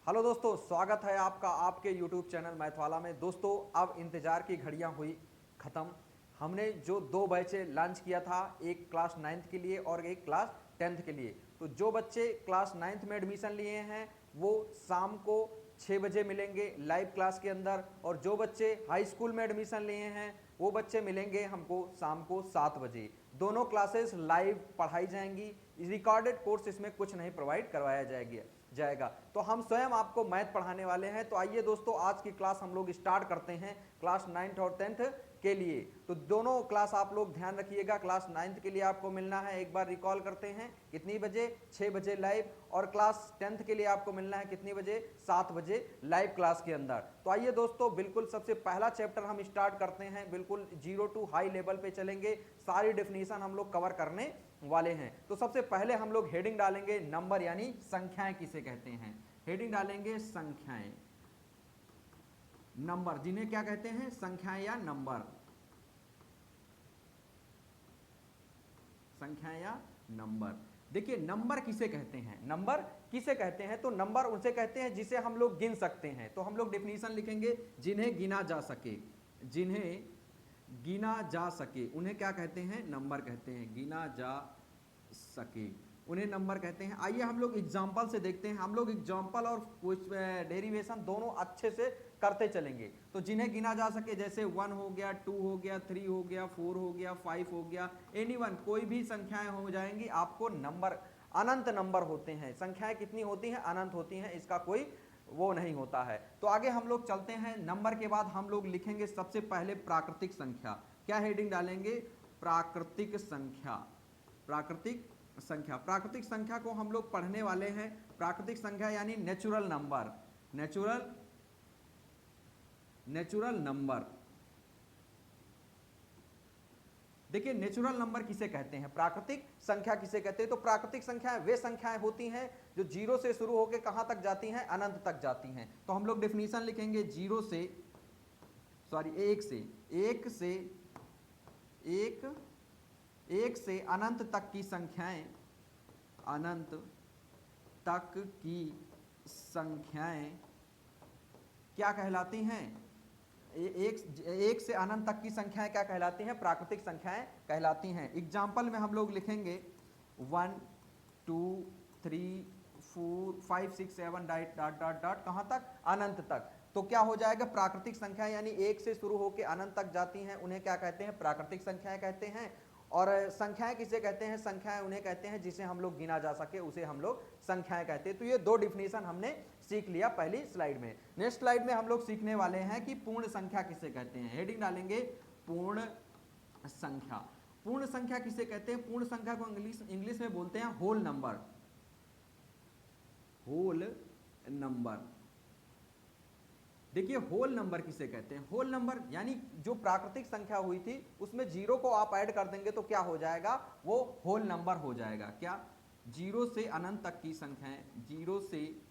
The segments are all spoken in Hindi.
हेलो दोस्तों, स्वागत है आपका आपके YouTube चैनल मैथ वाला में। दोस्तों, अब इंतजार की घड़ियां हुई ख़त्म। हमने जो दो बैचे लॉन्च किया था, एक क्लास 9th के लिए और एक क्लास 10th के लिए। तो जो बच्चे क्लास 9th में एडमिशन लिए हैं वो शाम को 6 बजे मिलेंगे लाइव क्लास के अंदर, और जो बच्चे हाई स्कूल में एडमिशन लिए हैं वो बच्चे मिलेंगे हमको शाम को 7 बजे। दोनों क्लासेस लाइव पढ़ाई जाएंगी। रिकॉर्डेड कोर्स इसमें कुछ नहीं प्रोवाइड करवाया जाएगा। तो हम स्वयं आपको मैथ पढ़ाने वाले हैं। तो आइए दोस्तों, आज की क्लास हम लोग स्टार्ट करते हैं क्लास 9th और 10th के लिए। तो दोनों क्लास आप लोग ध्यान रखिएगा। क्लास 9th के लिए आपको मिलना है, एक बार रिकॉल करते हैं, कितनी बजे? 6 बजे लाइव। और क्लास 10th के लिए आपको मिलना है कितनी बजे? 7 बजे लाइव क्लास के अंदर। तो आइए दोस्तों, बिल्कुल सबसे पहला चैप्टर हम स्टार्ट करते हैं। बिल्कुल जीरो टू हाई लेवल पे चलेंगे, सारी डेफिनेशन हम लोग कवर करने वाले हैं। तो सबसे पहले हम लोग हेडिंग डालेंगे नंबर, यानी संख्याएं किसे कहते हैं। हेडिंग डालेंगे संख्याएं, नंबर, जिन्हें क्या कहते हैं? संख्याएं या नंबर, संख्याएं या नंबर। देखिए, नंबर किसे कहते हैं? नंबर किसे कहते हैं? तो नंबर उनसे कहते हैं जिसे हम लोग गिन सकते हैं। तो हम लोग डेफिनेशन लिखेंगे, जिन्हें गिना जा सके, जिन्हें गिना जा सके उन्हें क्या कहते हैं? नंबर कहते हैं। गिना जा सके उन्हें नंबर कहते हैं। आइए हम लोग एग्जाम्पल से देखते हैं। हम लोग एग्जाम्पल और डेरिवेशन दोनों अच्छे से करते चलेंगे। तो जिन्हें गिना जा सके, जैसे 1 हो गया, 2 हो गया, 3 हो गया, 4 हो गया, 5 हो गया, एनीवन, कोई भी संख्याएं हो जाएंगी। आपको नंबर, अनंत नंबर होते हैं। संख्याएं कितनी होती हैं? अनंत होती हैं, इसका कोई वो नहीं होता है। तो आगे हम लोग चलते हैं। नंबर के बाद हम लोग लिखेंगे सबसे पहले प्राकृतिक संख्या। क्या हेडिंग डालेंगे? प्राकृतिक संख्या। प्राकृतिक संख्या, प्राकृतिक संख्या को हम लोग पढ़ने वाले हैं। प्राकृतिक संख्या यानी नेचुरल नंबर, नेचुरल नंबर। देखिए, नेचुरल नंबर किसे कहते हैं, प्राकृतिक संख्या किसे कहते हैं? तो प्राकृतिक संख्याएं वे संख्याएं होती हैं जो जीरो से शुरू होकर कहां तक जाती हैं? अनंत तक जाती हैं। तो हम लोग डेफिनेशन लिखेंगे, जीरो से, सॉरी, एक से अनंत तक की संख्याएं, अनंत तक की संख्याएं क्या कहलाती हैं? एक से अनंत तक की संख्याएं क्या कहलाती हैं? प्राकृतिक संख्याएं कहलाती हैं। एग्जाम्पल में हम लोग लिखेंगे 1 2 3 4 5 6 7 डॉट डॉट डॉट, कहां तक? अनंत तक। तो क्या हो जाएगा? प्राकृतिक संख्या, यानी एक से शुरू होकर अनंत तक जाती हैं, उन्हें क्या कहते हैं? प्राकृतिक संख्याएं कहते हैं। और संख्याएं किसे कहते हैं? संख्याएं उन्हें कहते हैं जिसे हम लोग गिना जा सके, उसे हम लोग संख्याएं कहते हैं। तो ये दो डिफिनेशन हमने सीख लिया पहली स्लाइड में। नेक्स्ट स्लाइड में हम लोग सीखने वाले हैं कि पूर्ण संख्या किसे कहते हैं। हेडिंग डालेंगे पूर्ण संख्या। पूर्ण संख्या किसे कहते हैं? पूर्ण संख्या को इंग्लिश में बोलते हैं होल नंबर, होल नंबर। देखिए, होल नंबर किसे कहते हैं? होल नंबर यानी जो प्राकृतिक संख्या हुई थी उसमें जीरो को आप ऐड कर देंगे तो क्या हो जाएगा? वो होल नंबर हो जाएगा। क्या? जीरो से अनंत तक की संख्याएं, जीरो से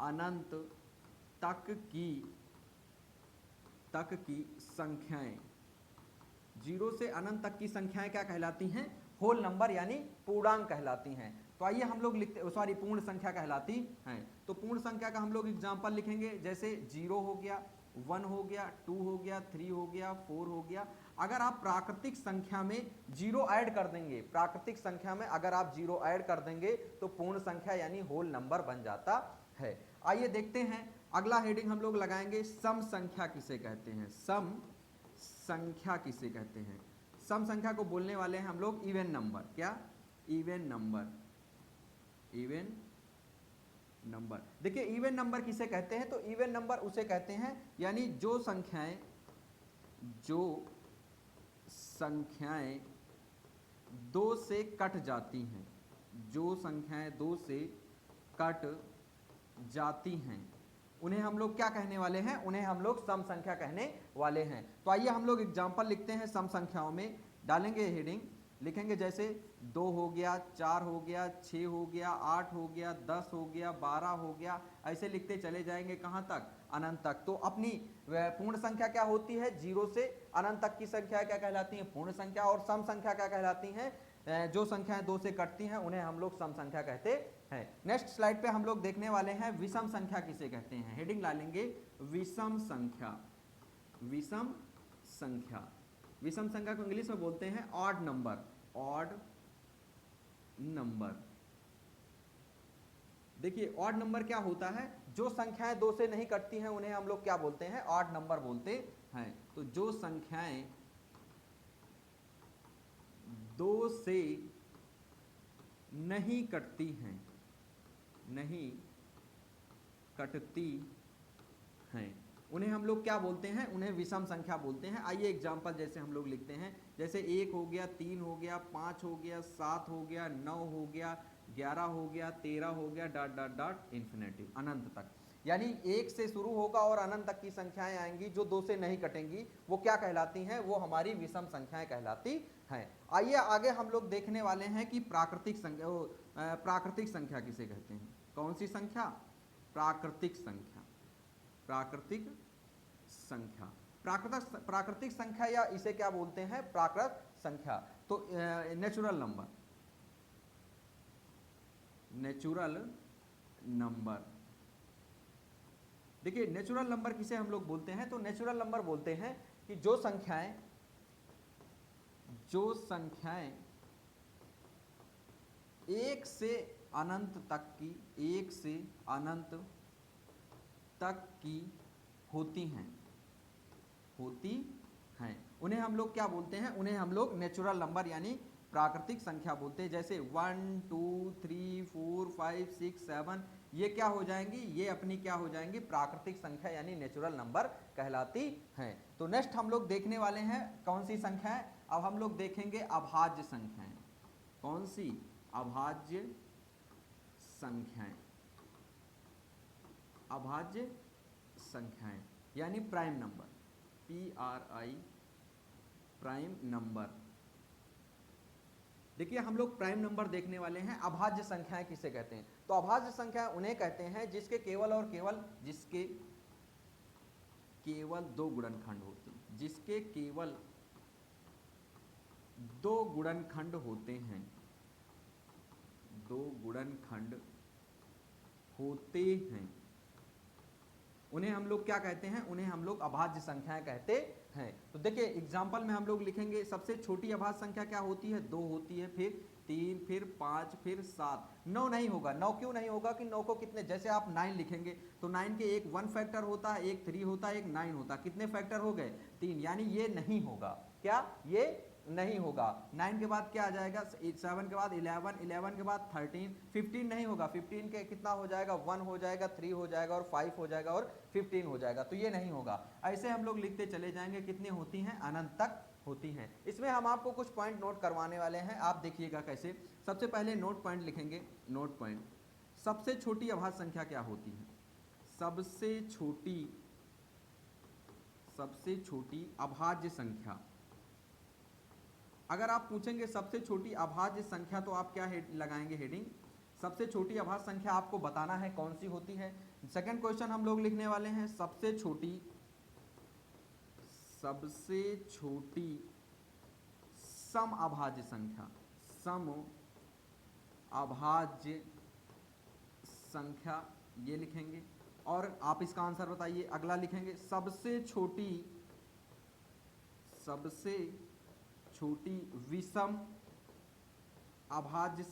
अनंत तक की संख्याएं, जीरो से अनंत तक की संख्याएं क्या कहलाती हैं? होल नंबर यानी पूर्णांक कहलाती हैं। तो आइए हम लोग लिखते, सॉरी, पूर्ण संख्या कहलाती हैं। तो पूर्ण संख्या का हम लोग एग्जांपल लिखेंगे, जैसे 0 हो गया, 1 हो गया, 2 हो गया, 3 हो गया, 4 हो गया। अगर आप प्राकृतिक संख्या में जीरो ऐड कर देंगे, प्राकृतिक संख्या में अगर आप जीरो ऐड कर देंगे तो पूर्ण संख्या यानी होल नंबर बन जाता है। आइए देखते हैं, अगला हेडिंग हम लोग लगाएंगे, सम संख्या किसे कहते हैं? सम संख्या किसे कहते हैं? सम संख्या को बोलने वाले हैं हम लोग इवन नंबर। क्या? Even number, even number. देखिए, इवन नंबर किसे कहते हैं? तो इवन नंबर उसे कहते हैं यानी जो संख्याएं दो से कट जाती हैं, जो संख्याएं दो से कट जाती हैं उन्हें हम लोग क्या कहने वाले हैं? उन्हें हम लोग सम संख्या कहने वाले हैं। तो आइए हम लोग एग्जांपल लिखते हैं सम संख्याओं में। डालेंगे हेडिंग, लिखेंगे जैसे 2 हो गया, 4 हो गया, 6 हो गया, 8 हो गया, 10 हो गया, 12 हो गया, ऐसे लिखते चले जाएंगे कहां तक? अनंत तक। तो अपनी पूर्ण संख्या क्या होती है? जीरो से अनंत तक की संख्या क्या कहलाती है? पूर्ण संख्या। और सम संख्या क्या कहलाती है? जो संख्याएं 2 से कटती हैं उन्हें हम लोग सम संख्या कहते हैं। नेक्स्ट स्लाइड पे हम लोग देखने वाले हैं विषम संख्या किसे कहते हैं। हेडिंग डालेंगे विषम संख्या। विषम संख्या, विषम संख्या को इंग्लिश में बोलते हैं ऑड नंबर। Odd number. देखिए ऑड नंबर क्या होता है, जो संख्याएं 2 से नहीं कटती हैं उन्हें हम लोग क्या बोलते हैं, ऑड नंबर बोलते हैं। तो जो संख्याएं 2 से नहीं कटती हैं, नहीं कटती हैं, उन्हें हम लोग क्या बोलते हैं, उन्हें विषम संख्या बोलते हैं। आइए एग्जांपल जैसे हम लोग लिखते हैं, जैसे 1 हो गया, 3 हो गया, 5 हो गया, 7 हो गया, 9 हो गया, 11 हो गया, 13 हो गया, डॉट डॉट डॉट इन्फिनिटी, अनंत तक। यानी 1 से शुरू होगा और अनंत तक की संख्याएं आएंगी जो 2 से नहीं कटेंगी, वो क्या कहलाती हैं, वो हमारी विषम संख्याएं कहलाती हैं। आइए आगे हम लोग देखने वाले हैं कि प्राकृतिक संख्या किसे कहते हैं। कौन सी संख्या, प्राकृतिक संख्या। प्राकृतिक संख्या, प्राकृतिक संख्या या इसे क्या बोलते हैं, प्राकृत संख्या। तो नेचुरल नंबर, नेचुरल नंबर। देखिए नेचुरल नंबर किसे हम लोग बोलते हैं, तो नेचुरल नंबर बोलते हैं कि जो संख्याएं 1 से अनंत तक की, 1 से अनंत तक की होती हैं, उन्हें हम लोग क्या बोलते हैं, उन्हें हम लोग नेचुरल नंबर यानी प्राकृतिक संख्या बोलते हैं। जैसे 1 2 3 4 5 6 7 ये क्या हो जाएंगी, ये अपनी क्या हो जाएंगी, प्राकृतिक संख्या यानी नेचुरल नंबर कहलाती हैं। तो नेक्स्ट हम लोग देखने वाले हैं कौन सी संख्याएं, अब हम लोग देखेंगे अभाज्य संख्याएं। कौन सी, अभाज्य संख्याएं। अभाज्य संख्याएं यानी prime number, PRI, prime number. देखिए हम लोग प्राइम नंबर देखने वाले हैं। अभाज्य संख्याएं किसे कहते हैं, तो अभाज्य संख्याएं उन्हें कहते हैं जिसके केवल और केवल, जिसके केवल 2 गुणनखंड होते हैं, जिसके केवल 2 गुणनखंड होते हैं, 2 गुणनखंड होते हैं, उन्हें हम लोग क्या कहते हैं, उन्हें हम लोग अभाज्य संख्याएं कहते हैं। तो देखिए एग्जाम्पल में हम लोग लिखेंगे, सबसे छोटी अभाज्य संख्या क्या होती है, 2 होती है, फिर 3, फिर 5, फिर 7। 9 नहीं होगा। 9 क्यों नहीं होगा कि 9 को कितने, जैसे आप 9 लिखेंगे तो 9 के एक 1 फैक्टर होता है, एक 3 होता है, एक 9 होता है, कितने फैक्टर हो गए, 3, यानी ये नहीं होगा। क्या, ये नहीं होगा। 9 के बाद क्या आ जाएगा, 7 के बाद 11, 11 के बाद 13, 15 नहीं होगा। 15 के कितना हो जाएगा, 1 हो जाएगा, 3 हो जाएगा और 5 हो जाएगा और 15 हो जाएगा, तो ये नहीं होगा। ऐसे हम लोग लिखते चले जाएंगे, कितनी होती हैं, अनंत तक होती हैं। इसमें हम आपको कुछ पॉइंट नोट करवाने वाले हैं, आप देखिएगा कैसे। सबसे पहले नोट पॉइंट लिखेंगे, नोट पॉइंट। सबसे छोटी अभाज्य संख्या क्या होती है, सबसे छोटी अभाज्य संख्या। अगर आप पूछेंगे सबसे छोटी अभाज्य संख्या तो आप क्या लगाएंगे, हेडिंग, सबसे छोटी अभाज्य संख्या आपको बताना है कौन सी होती है। सेकंड क्वेश्चन हम लोग लिखने वाले हैं, सबसे छोटी सम अभाज्य संख्या, सम अभाज्य संख्या, ये लिखेंगे और आप इसका आंसर बताइए। अगला लिखेंगे सबसे छोटी विषम अभाज्य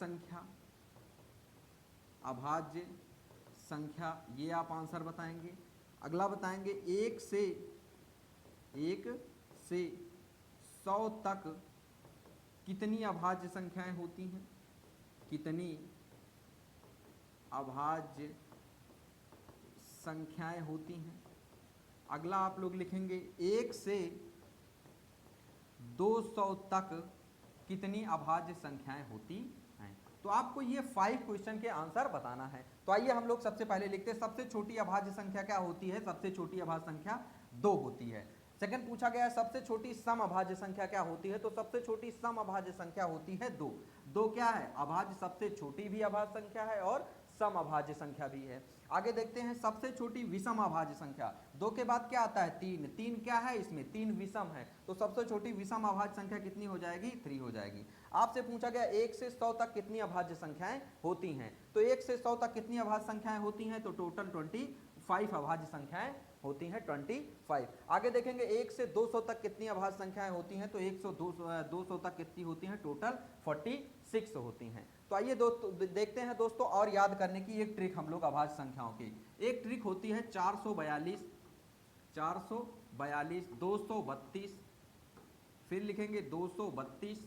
संख्या, ये आप आंसर बताएंगे। अगला बताएंगे 1 से 100 तक कितनी अभाज्य संख्याएं होती हैं, कितनी अभाज्य संख्याएं होती हैं। अगला आप लोग लिखेंगे 1 से 200 तक कितनी अभाज्य संख्याएं होती हैं। तो आपको ये 5 क्वेश्चन के आंसर बताना है। तो आइए हम लोग सबसे पहले लिखते हैं, सबसे छोटी अभाज्य संख्या क्या होती है, सबसे छोटी अभाज्य संख्या 2 होती है। सेकंड पूछा गया है सबसे छोटी सम अभाज्य संख्या क्या होती है, तो सबसे छोटी सम अभाज्य संख्या होती है 2। 2 क्या है, अभाज्य, सबसे छोटी भी अभाज्य संख्या है और सम अभाज्य संख्या भी है। आगे देखते हैं सबसे छोटी विषम अभाज्य संख्या। 2 के बाद क्या आता है? 3। 3 क्या है? इसमें 3 विषम है, तो सबसे छोटी विषम अभाज्य संख्या कितनी हो जाएगी? 3 हो जाएगी। आपसे पूछा गया 1 से 100 तक कितनी अभाज्य संख्याएं होती हैं, तो 1 से 100 तक कितनी अभाज्य संख्याएं होती हैं? तो टोटल 25 अभाज्य संख्याएं होती हैं, 25। आगे देखेंगे 1 से 200 तक कितनी अभाज्य संख्याएं होती हैं, तो 1 से 200 तक कितनी होती हैं? टोटल 46 होती हैं। तो आइए देखते हैं दोस्तों, और याद करने की एक ट्रिक हम लोग अभाज्य संख्याओं की। एक ट्रिक होती है 442, 232, फिर लिखेंगे 232,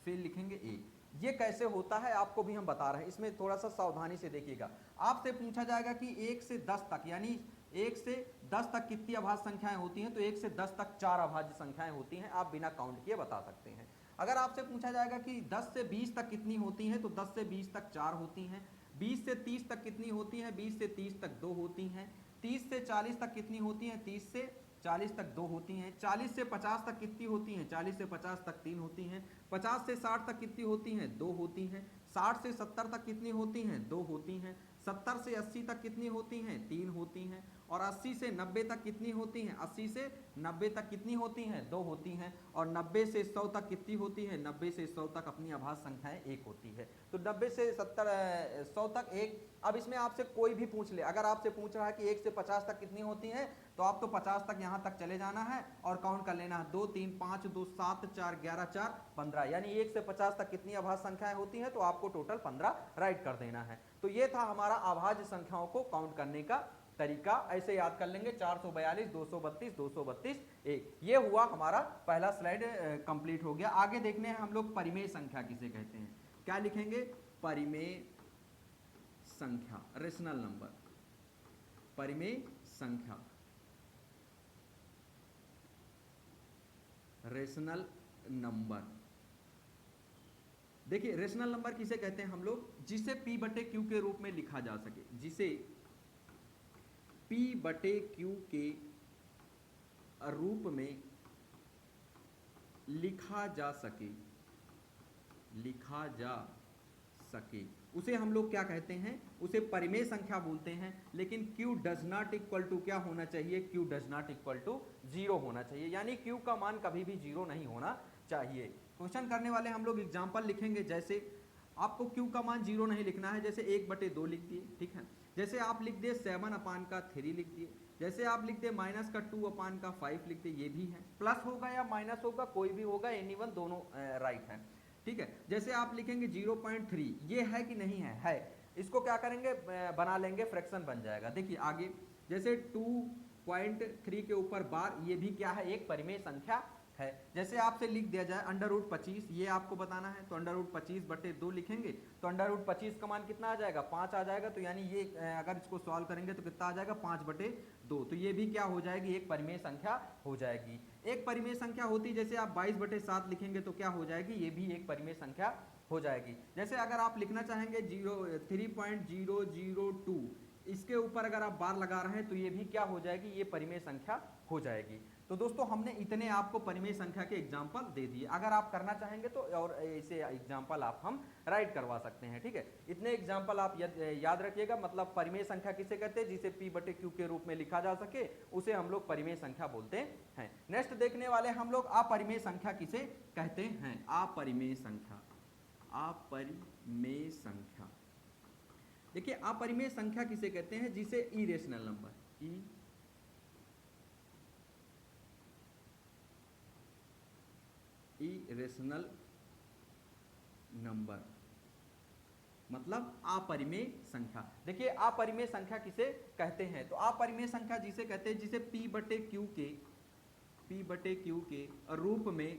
फिर लिखेंगे 1। ये कैसे होता है आपको भी हम बता रहे हैं, इसमें थोड़ा सा सावधानी से देखिएगा। आपसे पूछा जाएगा कि 1 से 10 तक, यानी 1 से 10 तक कितनी अभाज्य संख्याएं होती हैं, तो 1 से 10 तक 4 अभाज्य संख्याएं होती हैं, आप बिना काउंट किए बता सकते हैं। अगर आपसे पूछा जाएगा कि 10 से 20 तक कितनी होती हैं, तो 10 से 20 तक 4 होती हैं। 20 से 30 तक कितनी होती हैं? 20 से 30 तक 2 होती हैं। 30 से 40 तक कितनी होती हैं? 30 से 40 तक 2 होती हैं। 40 से 50 तक कितनी होती हैं? 40 से 50 तक 3 होती हैं। 50 से 60 तक कितनी होती हैं? 2 होती हैं। 60 से 70 तक कितनी होती हैं? 2 होती हैं। 70 से 80 तक कितनी होती हैं? 3 होती हैं। और 80 से 90 तक कितनी होती हैं? 80 से 90 तक कितनी होती हैं? 2 होती हैं। और 90 से 100 तक कितनी होती है? 90 से 100 तक अपनी अभाज्य संख्याएं 1 होती है। तो 90 से 100 तक 1। अब इसमें आपसे कोई भी पूछ ले, अगर आपसे पूछ रहा है कि 1 से 50 तक कितनी होती है, तो आप तो 50 तक यहाँ तक चले जाना है और काउंट कर लेना है। 2 3 5 2 7 4 11 4 15, यानी 1 से 50 तक कितनी अभाज्य संख्याएं होती हैं, तो आपको टोटल 15 राइट कर देना है। तो ये था हमारा अभाज्य संख्याओं को काउंट करने का तरीका। ऐसे याद कर लेंगे 442, 232, 232, 1। ये हुआ हमारा पहला स्लाइड कंप्लीट हो गया। आगे देखने हैं हम लोग परिमेय संख्या किसे कहते हैं। क्या लिखेंगे? परिमेय संख्या, रेशनल नंबर। परिमेय संख्या, रेशनल नंबर। देखिए रेशनल नंबर किसे कहते हैं हम लोग? जिसे P बटे Q के रूप में लिखा जा सके, जिसे P बटे Q के रूप में लिखा जा सके, उसे हम लोग क्या कहते हैं? उसे परिमेय संख्या बोलते हैं। लेकिन Q does not equal to क्या होना चाहिए? Q does not equal to 0 होना चाहिए, यानी Q का मान कभी भी 0 नहीं होना चाहिए। क्वेश्चन करने वाले हम लोग एग्जाम्पल लिखेंगे, जैसे आपको Q का मान 0 नहीं लिखना है, जैसे 1/2 लिख दिए, ठीक है। जैसे आप लिख दिए 7/3 लिख दिए। जैसे आप लिख दे -2/5 लिख दे, ये भी है। प्लस होगा या माइनस होगा, कोई भी होगा, एनीवन, दोनों राइट है, ठीक है। जैसे आप लिखेंगे 0.3, ये है कि नहीं है? है। इसको क्या करेंगे? बना लेंगे, फ्रैक्शन बन जाएगा। देखिए आगे, जैसे 2.3 के ऊपर बार, ये भी क्या है? एक परिमेय संख्या है। जैसे आपसे लिख दिया जाए √25, ये आपको बताना है, तो √25/2 लिखेंगे, तो √25 का मान कितना आ जाएगा? 5 आ जाएगा। तो यानी ये अगर इसको सॉल्व करेंगे तो कितना आ जाएगा? 5/2। तो ये भी क्या हो जाएगी? एक परिमेय संख्या हो जाएगी। एक परिमेय संख्या होती, जैसे आप 22/7 लिखेंगे तो क्या हो जाएगी? ये भी एक परिमेय संख्या हो जाएगी। जैसे अगर आप लिखना चाहेंगे 3.002, इसके ऊपर अगर आप बार लगा रहे हैं तो ये भी क्या हो जाएगी? ये परिमेय संख्या हो जाएगी। तो दोस्तों हमने इतने आपको परिमेय संख्या के एग्जाम्पल दे दिए। अगर आप करना चाहेंगे तो और ऐसे एग्जाम्पल आप हम राइट करवा सकते हैं, ठीक है। इतने एग्जाम्पल आप याद रखिएगा। मतलब परिमेय संख्या किसे कहते हैं? जिसे P बटे Q के रूप में लिखा जा सके, उसे हम लोग परिमेय संख्या बोलते हैं। नेक्स्ट देखने वाले हम लोग अपरिमेय संख्या किसे कहते हैं? अपरिमेय संख्या, अपरिमेय संख्या। देखिए अपरिमेय संख्या किसे कहते हैं? जिसे इरेशनल नंबर, इरेशनल नंबर मतलब अपरिमेय संख्या। देखिए अपरिमेय संख्या किसे कहते हैं? तो अपरिमेय संख्या जिसे कहते हैं जिसे P बटे Q के रूप में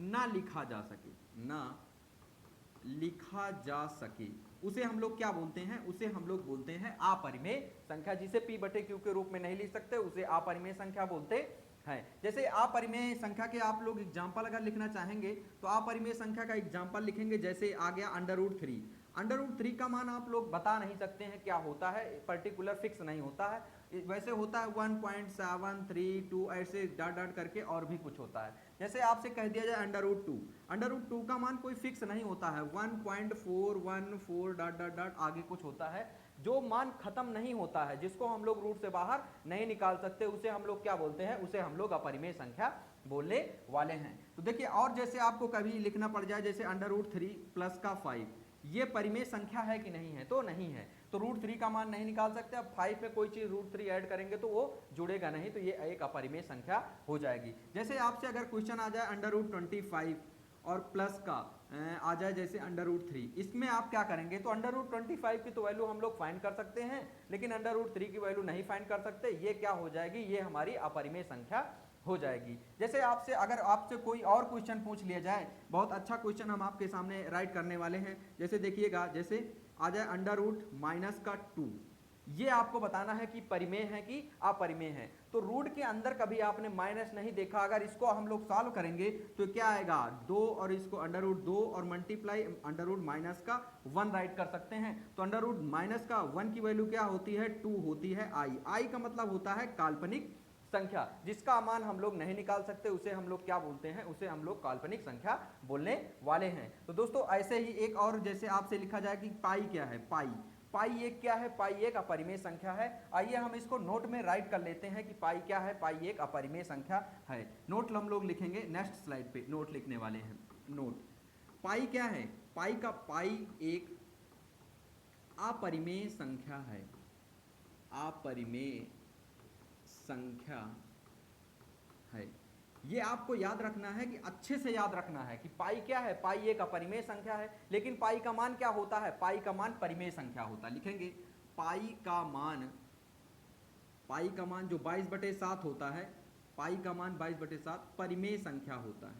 ना लिखा जा सके, ना लिखा जा सके, उसे हम लोग क्या बोलते हैं? उसे हम लोग बोलते हैं अपरिमेय संख्या। जिसे P बटे Q के रूप में नहीं लिख सकते, उसे अपरिमेय संख्या बोलते हैं। जैसे अपरिमेय संख्या के आप लोग एग्जाम्पल अगर लिखना चाहेंगे तो अपरिमेय संख्या का एग्जाम्पल लिखेंगे। जैसे आ गया √3। अंडर रूट 3 का मान आप लोग बता नहीं सकते हैं क्या होता है, पर्टिकुलर फिक्स नहीं होता है, वैसे होता है 1.732 ऐसे डॉट डॉट करके और भी कुछ होता है। जैसे आपसे कह दिया जाए अंडर रूट 2 का मान कोई फिक्स नहीं होता है, 1.414 डॉट डॉट डॉट आगे कुछ होता है, जो मान खत्म नहीं होता है, जिसको हम लोग रूट से बाहर नहीं निकाल सकते, उसे हम लोग क्या बोलते हैं, उसे हम लोग अपरिमेय संख्या बोलने वाले हैं। तो देखिए, और जैसे आपको कभी लिखना पड़ जाए जैसे अंडर रूट 3 प्लस का 5, ये परिमेय संख्या है कि नहीं है, तो नहीं है, तो रूट 3 का मान नहीं निकाल सकते। अब 5 में कोई चीज रूट 3 ऐड करेंगे तो वो जुड़ेगा नहीं, तो ये एक अपरिमेय संख्या हो जाएगी। जैसे आपसे अगर क्वेश्चन आ जाए अंडर रूट 25 और प्लस का आ जाए जैसे अंडर रूट 3, इसमें आप क्या करेंगे, तो अंडर रूट 25 की तो वैल्यू हम लोग फाइंड कर सकते हैं, लेकिन अंडर रूट 3 की वैल्यू नहीं फाइंड कर सकते। ये क्या हो जाएगी, ये हमारी अपरिमेय संख्या हो जाएगी। जैसे आपसे अगर आपसे कोई और क्वेश्चन पूछ लिया जाए, बहुत अच्छा क्वेश्चन हम आपके सामने राइट करने वाले हैं, जैसे देखिएगा, जैसे आ जाए अंडर रूट माइनस का 2, ये आपको बताना है कि परिमेय है कि अपरिमेय है। तो रूट के अंदर कभी आपने माइनस नहीं देखा, अगर इसको हम लोग सॉल्व करेंगे तो क्या आएगा, 2 और इसको अंडर रूट 2 और मल्टीप्लाई अंडर रूट माइनस का 1 राइट कर सकते हैं। तो अंडर रूट माइनस का 1 की वैल्यू क्या होती है, 2 होती है। आई का मतलब होता है काल्पनिक संख्या, जिसका मान हम लोग नहीं निकाल सकते, उसे हम लोग क्या बोलते हैं, उसे हम लोग काल्पनिक संख्या बोलने वाले हैं। तो दोस्तों ऐसे ही एक और जैसे आपसे लिखा जाए कि पाई क्या है, पाई एक क्या है, पाई एक अपरिमेय संख्या है। आइए हम इसको नोट में राइट कर लेते हैं कि पाई क्या है, पाई एक अपरिमेय संख्या है। नोट हम लोग लिखेंगे नेक्स्ट स्लाइड पे, नोट लिखने वाले हैं। नोट, पाई क्या है, पाई एक अपरिमेय संख्या है, अपरिमेय संख्या है। ये आपको याद रखना है कि अच्छे से याद रखना है कि पाई क्या है, पाई एक अपरिमेय संख्या है, लेकिन पाई का मान क्या होता है, पाई का मान परिमेय संख्या होता है। लिखेंगे पाई का मान जो 22/7 होता है, पाई का मान 22/7 परिमेय संख्या होता है,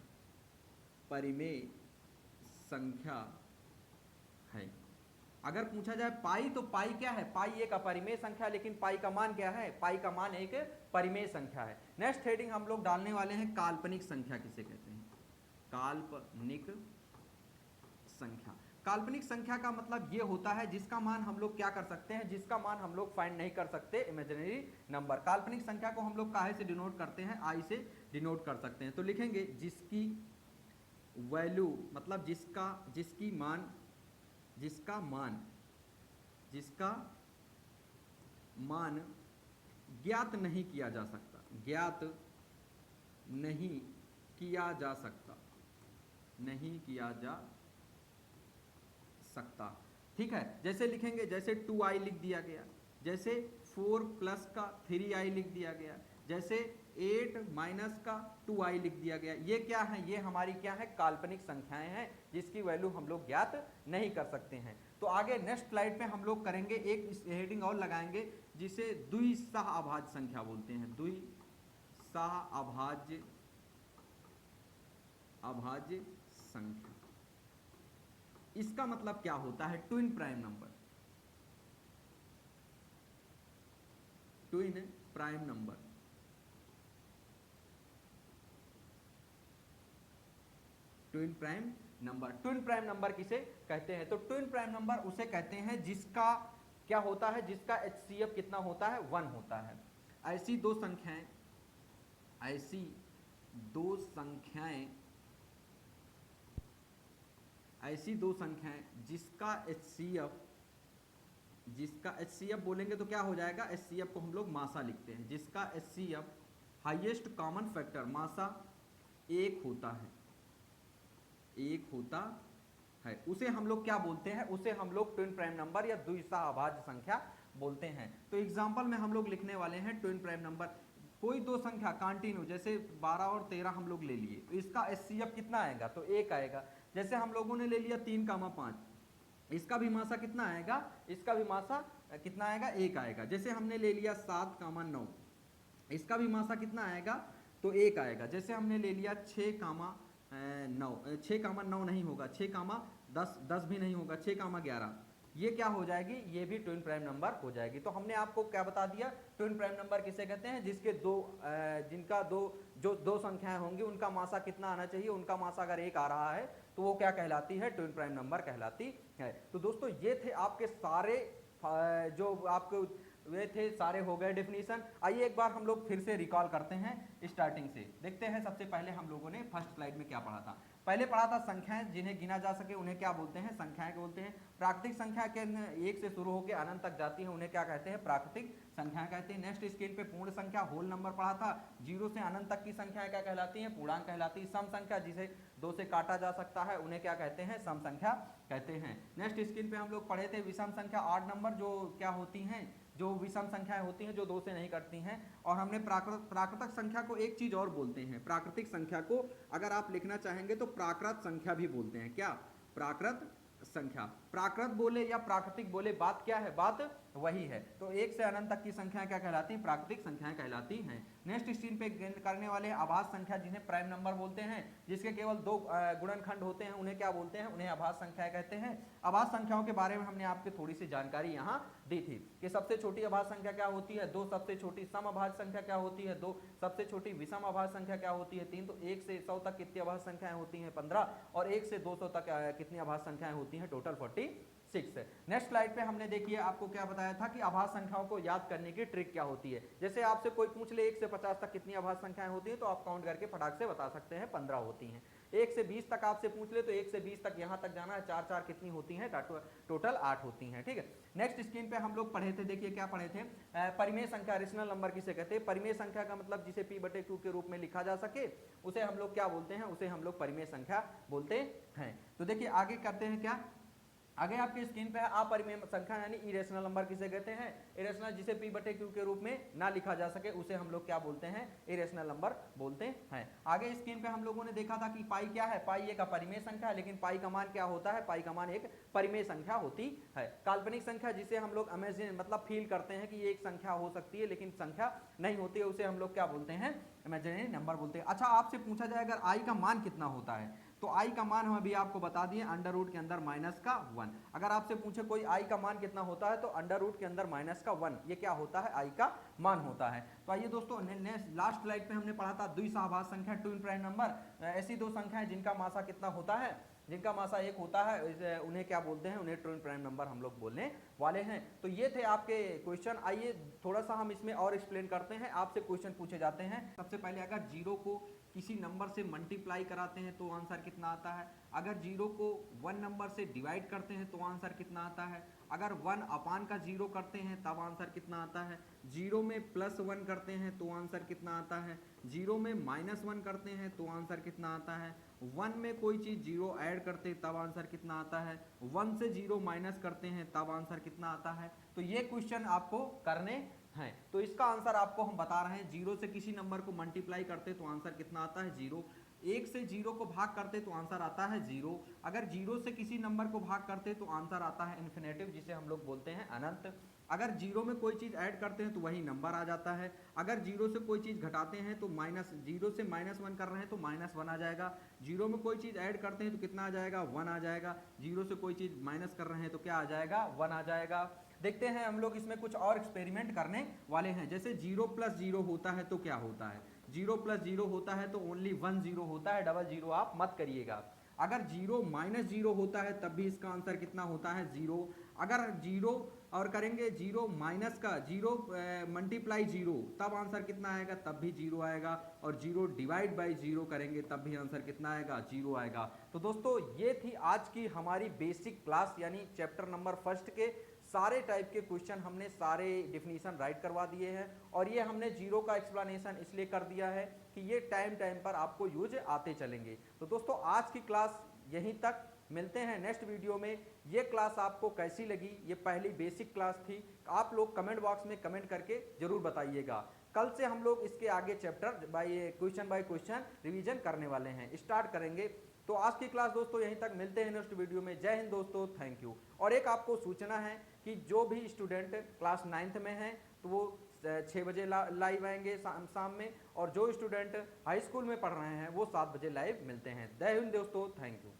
परिमेय संख्या है। अगर पूछा जाए पाई, तो पाई क्या है, पाई एक अपरिमेय संख्या, लेकिन पाई का मान क्या है, पाई का मान एक परिमेय संख्या है। नेक्स्ट हेडिंग हम लोग डालने वाले हैं काल्पनिक संख्या किसे कहते हैं, काल्पनिक संख्या। काल्पनिक संख्या का मतलब ये होता है जिसका मान हम लोग क्या कर सकते हैं, जिसका मान हम लोग फाइंड नहीं कर सकते, इमेजिनरी नंबर। काल्पनिक संख्या को हम लोग काहे से डिनोट करते हैं, आई से डिनोट कर सकते हैं। तो लिखेंगे जिसकी वैल्यू, मतलब जिसका मान ज्ञात नहीं किया जा सकता, ज्ञात नहीं किया जा सकता, नहीं किया जा सकता। ठीक है, जैसे लिखेंगे, जैसे 2i लिख दिया गया, जैसे 4 प्लस का 3i लिख दिया गया, जैसे 8 माइनस का 2i लिख दिया गया। ये क्या है, ये हमारी क्या है, काल्पनिक संख्याएं हैं, जिसकी वैल्यू हम लोग ज्ञात नहीं कर सकते हैं। तो आगे नेक्स्ट स्लाइड पे हम लोग करेंगे, एक हेडिंग और लगाएंगे जिसे द्विसह अभाज्य संख्या बोलते हैं, द्विसह अभाज्य संख्या। इसका मतलब क्या होता है, twin prime number, twin prime number. Twin prime number, twin prime number किसे कहते हैं, तो ट्विन प्राइम नंबर उसे कहते हैं जिसका क्या होता है, जिसका HCF कितना होता है, 1 होता है। ऐसी दो संख्याएं जिसका HCF बोलेंगे तो क्या हो जाएगा, HCF को हम लोग मासा लिखते हैं, जिसका HCF हाईएस्ट कॉमन फैक्टर मासा 1 होता है, उसे हम लोग क्या बोलते हैं, उसे हम लोग ट्विन प्राइम नंबर या द्विसह अभाज्य संख्या बोलते हैं। तो एग्जांपल में हम लोग लिखने वाले हैं ट्विन प्राइम नंबर, कोई दो संख्या कंटिन्यू, जैसे 12 और 13 हम लोग ले लिए, तो इसका HCF कितना आएगा, तो 1 आएगा। जैसे हम लोगों ने ले लिया 3,5, इसका भी मासा कितना आएगा, इसका भी मासा कितना आएगा, 1 आएगा। जैसे हमने ले लिया 7,9, इसका भी मासा कितना आएगा, तो 1 आएगा। जैसे हमने ले लिया 6,9 नहीं होगा, 6,10 भी नहीं होगा, 6,11, ये क्या हो जाएगी, ये भी ट्विन प्राइम नंबर हो जाएगी। तो हमने आपको क्या बता दिया, ट्विन प्राइम नंबर किसे कहते हैं, जिनका दो संख्याएं होंगी उनका मासा कितना आना चाहिए, उनका मासा अगर 1 आ रहा है तो वो क्या कहलाती है, ट्विन प्राइम नंबर कहलाती है। तो दोस्तों ये थे आपके सारे जो आपको वे थे, सारे हो गए डेफिनेशन। आइए एक बार हम लोग फिर से रिकॉल करते हैं स्टार्टिंग से, देखते हैं। सबसे पहले हम लोगों ने फर्स्ट स्लाइड में क्या पढ़ा था। पहले पढ़ा था संख्याएं जिन्हें गिना जा सके उन्हें क्या बोलते हैं, संख्याएं बोलते हैं। प्राकृतिक संख्या के एक से शुरू होकर अनंत तक जाती है उन्हें क्या कहते हैं, प्राकृतिक संख्या कहते हैं। नेक्स्ट स्केल पे पूर्ण संख्या होल नंबर पढ़ा था। 0 से अनंत तक की संख्याएं क्या कहलाती हैं, पूर्णांक कहलाती है। सम संख्या जिसे 2 से काटा जा सकता है उन्हें क्या कहते हैं, सम संख्या कहते हैं। नेक्स्ट स्क्रीन पे हम लोग पढ़े थे विषम संख्या 8 नंबर, जो क्या होती हैं, जो विषम संख्याएं होती हैं जो 2 से नहीं कटती हैं। और हमने प्राकृतिक संख्या को एक चीज और बोलते हैं, प्राकृतिक संख्या को अगर आप लिखना चाहेंगे तो प्राकृत संख्या भी बोलते हैं। क्या, प्राकृत संख्या। प्राकृत बोले या प्राकृतिक बोले, बात क्या है, बात वही है। तो 1 से अनंत तक की संख्याएं क्या कहलाती हैं, प्राकृतिक संख्याएं कहलाती हैं। नेक्स्ट स्क्रीन पे करने वाले आभास संख्या जिन्हें प्राइम नंबर बोलते हैं, जिसके केवल 2 गुणनखंड होते हैं उन्हें क्या बोलते हैं, उन्हें आभास संख्याएं कहते हैं। आभास संख्याओं के बारे में हमने आपको थोड़ी सी जानकारी यहाँ दी थी कि सबसे छोटी आभास संख्या क्या होती है 2, सबसे छोटी सम आभास संख्या क्या होती है 2, सबसे छोटी विषम आभास संख्या क्या होती है 3। तो 1 से 100 तक कितनी आभास संख्याएं होती हैं 15, और 1 से 200 तक कितनी आभास संख्याएं होती हैं, टोटल 46 है। नेक्स्ट स्लाइड पे हमने देखिए आपको क्या बताया था कि आभास संख्याओं को याद करने की ट्रिक क्या होती है। जैसे आपसे कोई पूछ ले 1 से 50 तक कितनी आभास संख्याएं होती हैं, तो आप काउंट करके फटाक से बता सकते हैं 15 होती हैं। 1 से 20 तक आपसे पूछ ले तो 1 से 20 तक यहाँ तक जाना है, 4 4 कितनी होती हैं, टोटल 8 होती हैं। ठीक है, नेक्स्ट स्क्रीन पे हम लोग पढ़े थे, देखिए क्या पढ़े थे, परिमेय संख्या, रेशनल नंबर किसे कहते हैं। परिमेय संख्या का मतलब जिसे p/q के रूप में लिखा जा सके उसे हम लोग क्या बोलते हैं, उसे हम लोग परिमेय संख्या बोलते हैं। तो देखिए आगे करते हैं क्या, आगे आपके स्क्रीन पे है अपरिमेय संख्या यानी इरेशनल नंबर किसे कहते हैं, इरेशनल जिसे p/q के रूप में ना लिखा जा सके उसे हम लोग क्या बोलते हैं, इरेशनल नंबर बोलते हैं। आगे स्क्रीन पे हम लोगों ने देखा था कि पाई क्या है, पाई एक अपरिमेय संख्या है, लेकिन पाई का मान क्या होता है, पाई का मान एक परिमेय संख्या होती है। काल्पनिक संख्या जिसे हम लोग इमेजिन मतलब फील करते हैं कि ये एक संख्या हो सकती है लेकिन संख्या नहीं होती है, उसे हम लोग क्या बोलते हैं, इमेजिनरी नंबर बोलते हैं। अच्छा, आपसे पूछा जाए अगर आई का मान कितना होता है, तो आई का मान हम अभी आपको बता दिए, अंडर रूट के अंदर -1। अगर आपसे पूछे कोई आई का मान कितना होता है, तो अंडर रूट के अंदर -1 ये क्या होता है, आई का मान होता है। तो आइए दोस्तों, लास्ट स्लाइड पे हमने पढ़ा था द्विसहभास संख्या, ट्विन प्राइम नंबर। ऐसी 2 संख्याएं जिनका मासा कितना होता है, जिनका मासा 1 होता है, उन्हें क्या बोलते हैं, उन्हें ट्विन प्राइम नंबर हम लोग बोलने वाले हैं। तो ये थे आपके क्वेश्चन। आइए थोड़ा सा हम इसमें और एक्सप्लेन करते हैं। आपसे क्वेश्चन पूछे जाते हैं, सबसे पहले अगर 0 को किसी नंबर से मल्टीप्लाई कराते हैं तो आंसर कितना आता है, अगर 0 को 1 नंबर से डिवाइड करते हैं तो आंसर कितना आता है, अगर 1 अपान का 0 करते हैं तब आंसर कितना आता है, 0 में +1 करते हैं तो आंसर कितना आता है, 0 में -1 करते हैं तो आंसर कितना आता है, 1 में कोई चीज़ 0 ऐड करते हैं तब आंसर कितना आता है, 1 से 0 माइनस करते हैं तब आंसर कितना आता है। तो ये क्वेश्चन आपको करने हैं। तो इसका आंसर आपको हम बता रहे हैं, 0 से किसी नंबर को मल्टीप्लाई करते तो आंसर कितना आता है, 0। 1 से 0 को भाग करते तो आंसर आता है 0। अगर 0 से किसी नंबर को भाग करते तो आंसर आता है इन्फिनेटिव, जिसे हम लोग बोलते हैं अनंत। अगर 0 में कोई चीज़ ऐड करते हैं तो वही नंबर आ जाता है। अगर 0 से कोई चीज़ घटाते हैं तो -0 से -1 कर रहे हैं तो -1 आ जाएगा। 0 में कोई चीज़ ऐड करते हैं तो कितना आ जाएगा, 1 आ जाएगा। 0 से कोई चीज़ माइनस कर रहे हैं तो क्या आ जाएगा, 1 आ जाएगा। देखते हैं हम लोग इसमें कुछ और एक्सपेरिमेंट करने वाले हैं। जैसे 0 + 0 होता है तो क्या होता है, 0 + 0 होता है तो ओनली 1 0 होता है, डबल 0 आप मत करिएगा। अगर 0 - 0 होता है तब भी इसका आंसर कितना होता है, 0। अगर 0 और करेंगे 0 माइनस का 0 मल्टीप्लाई 0 तब आंसर कितना आएगा, तब भी 0 आएगा। और 0 डिवाइड बाई 0 करेंगे तब भी आंसर कितना आएगा, 0 आएगा। तो दोस्तों ये थी आज की हमारी बेसिक क्लास, यानी चैप्टर नंबर 1 के सारे टाइप के क्वेश्चन हमने सारे डिफिनीशन राइट करवा दिए हैं। और ये हमने 0 का एक्सप्लेनेशन इसलिए कर दिया है कि ये टाइम पर आपको यूज आते चलेंगे। तो दोस्तों आज की क्लास यहीं तक, मिलते हैं नेक्स्ट वीडियो में। ये क्लास आपको कैसी लगी, ये पहली बेसिक क्लास थी, आप लोग कमेंट बॉक्स में कमेंट करके जरूर बताइएगा। कल से हम लोग इसके आगे चैप्टर बाय क्वेश्चन रिवीजन करने वाले हैं, स्टार्ट करेंगे। तो आज की क्लास दोस्तों यहीं तक, मिलते हैं नेक्स्ट वीडियो में। जय हिंद दोस्तों, थैंक यू। और एक आपको सूचना है कि जो भी स्टूडेंट क्लास 9th में हैं तो वो 6 बजे लाइव आएंगे शाम में, और जो स्टूडेंट हाई स्कूल में पढ़ रहे हैं वो 7 बजे लाइव मिलते हैं। जय हिंद दोस्तों, थैंक यू।